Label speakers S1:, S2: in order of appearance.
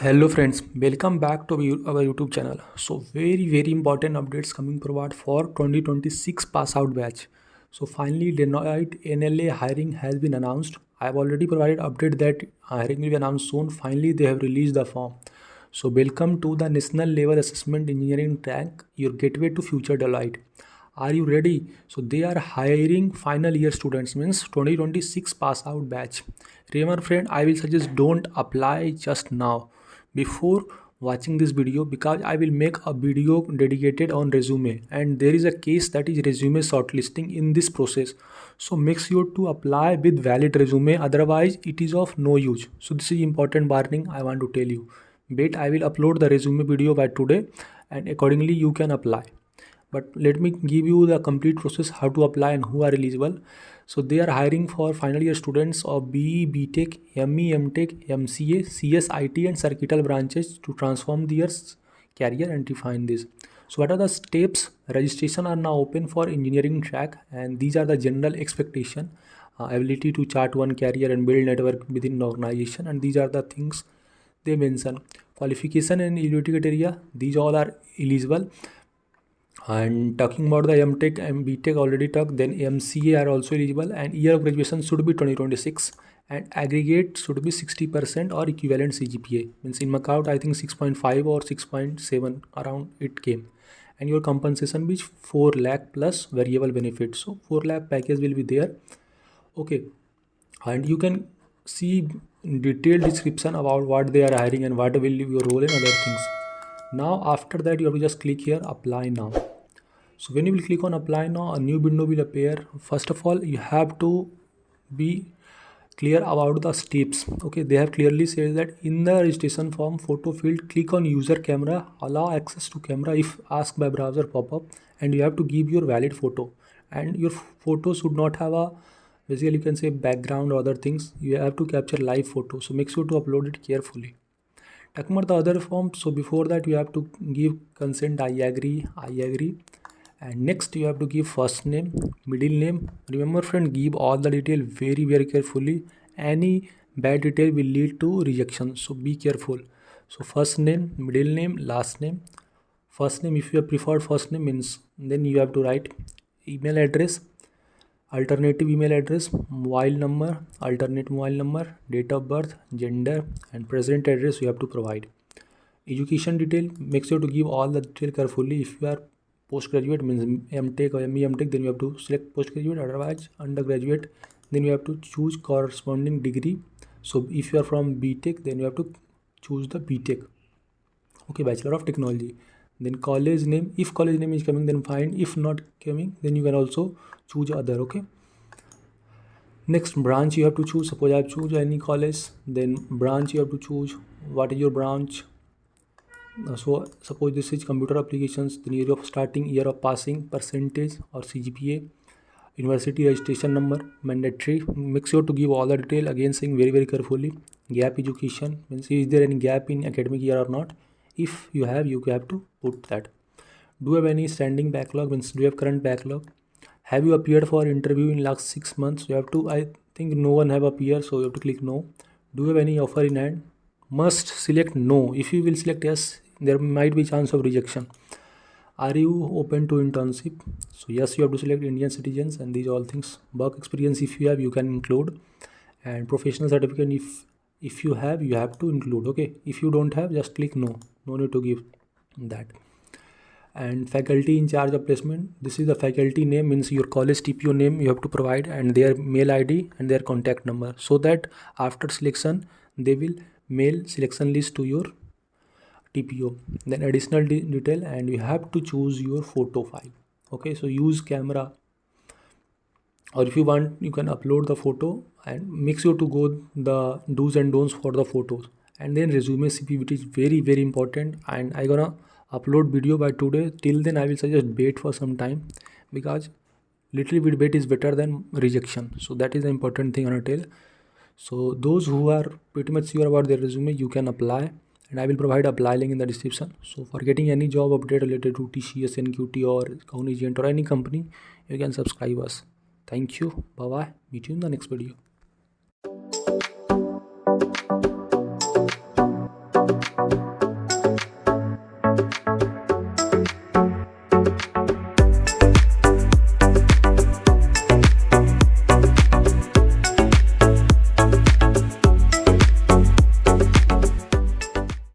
S1: Hello friends, welcome back to our YouTube channel. So very important updates coming forward for 2026 pass out batch. So finally Deloitte NLA hiring has been announced. I have already provided update that hiring will be announced soon. Finally they have released the form. So welcome to the national level assessment engineering track, your gateway to future Deloitte. Are you ready? So they are hiring final year students, means 2026 pass out batch. Remember friend, I will suggest don't apply just now before watching this video, because I will make a video dedicated on resume, and there is a case that is resume shortlisting in this process. So make sure to apply with valid resume, otherwise it is of no use. So this is important warning I want to tell you. Wait, I will upload the resume video by today, and accordingly you can apply. But let me give you the complete process how to apply and who are eligible. So they are hiring for final year students of BE, BTech, ME, MTech, MCA, CS, IT and circuital branches to transform their career and define this. So what are the steps? Registration are now open for engineering track, and these are the general expectation. Ability to chart one career and build network within an organization, and these are the things they mention. Qualification and eligibility criteria, these all are eligible. And talking about the MTech and BTech already talked, then MCA are also eligible, and year of graduation should be 2026, and aggregate should be 60% or equivalent CGPA. Means in Macau I think 6.5 or 6.7 around it came, and your compensation be 4 lakh plus variable benefits. So 4 lakh package will be there. Okay, and you can see detailed description about what they are hiring and what will be your role and other things. Now after that you have to just click here apply now. So when you will click on apply now, a new window will appear. First of all, you have to be clear about the steps. Okay, they have clearly said that in the registration form photo field, click on user camera, allow access to camera if asked by browser pop-up, and you have to give your valid photo, and your photo should not have a, basically you can say, background or other things. You have to capture live photo, so make sure to upload it carefully. Talking about the other form, so before that you have to give consent, I agree, and next you have to give first name, middle name. Remember friend, give all the detail very carefully. Any bad detail will lead to rejection, so be careful. So first name, middle name, last name. First name, if you have preferred first name, means then you have to write email address, alternative email address, mobile number, alternate mobile number, date of birth, gender, and present address you have to provide. Education detail, make sure to give all the detail carefully. If you are postgraduate, means MTech or ME MTech, then you have to select postgraduate. Otherwise undergraduate, then you have to choose corresponding degree. So if you are from BTech, then you have to choose the BTech. Okay, Bachelor of Technology. Then college name, if college name is coming then fine, if not coming then you can also choose other. Okay, next branch you have to choose. Suppose I have choose any college, then branch you have to choose what is your branch. So suppose this is computer applications, then year of starting, year of passing, percentage or CGPA, university registration number, mandatory. Make sure to give all the detail, again saying very carefully. Gap education, means is there any gap in academic year or not. If you have to put that. Do you have any standing backlog, means do you have current backlog. Have you appeared for interview in last 6 months? You have to, I think no one have appeared, so you have to click no. Do you have any offer in hand? Must select no. If you will select yes, there might be chance of rejection. Are you open to internship? So yes, you have to select Indian citizens, and these all things. Work experience, if you have, you can include, and professional certificate, if you have, you have to include. Okay, if you don't have, just click no need to give that. And faculty in charge of placement, this is the faculty name, means your college TPO name you have to provide, and their mail ID and their contact number, so that after selection they will mail selection list to your TPO. Then additional detail, and you have to choose your photo file. Okay, so use camera, or if you want you can upload the photo, and make sure to go the do's and don'ts for the photos. And then resume CP, which is very important, and I gonna upload video by today. Till then I will suggest wait for some time, because little bit wait is better than rejection. So that is the important thing I want to tell. So those who are pretty much sure about their resume, you can apply, and I will provide apply link in the description. So for getting any job update related to TCS, NQT or Cognizant or any company, you can subscribe us. Thank you. Bye bye. Meet you in the next video.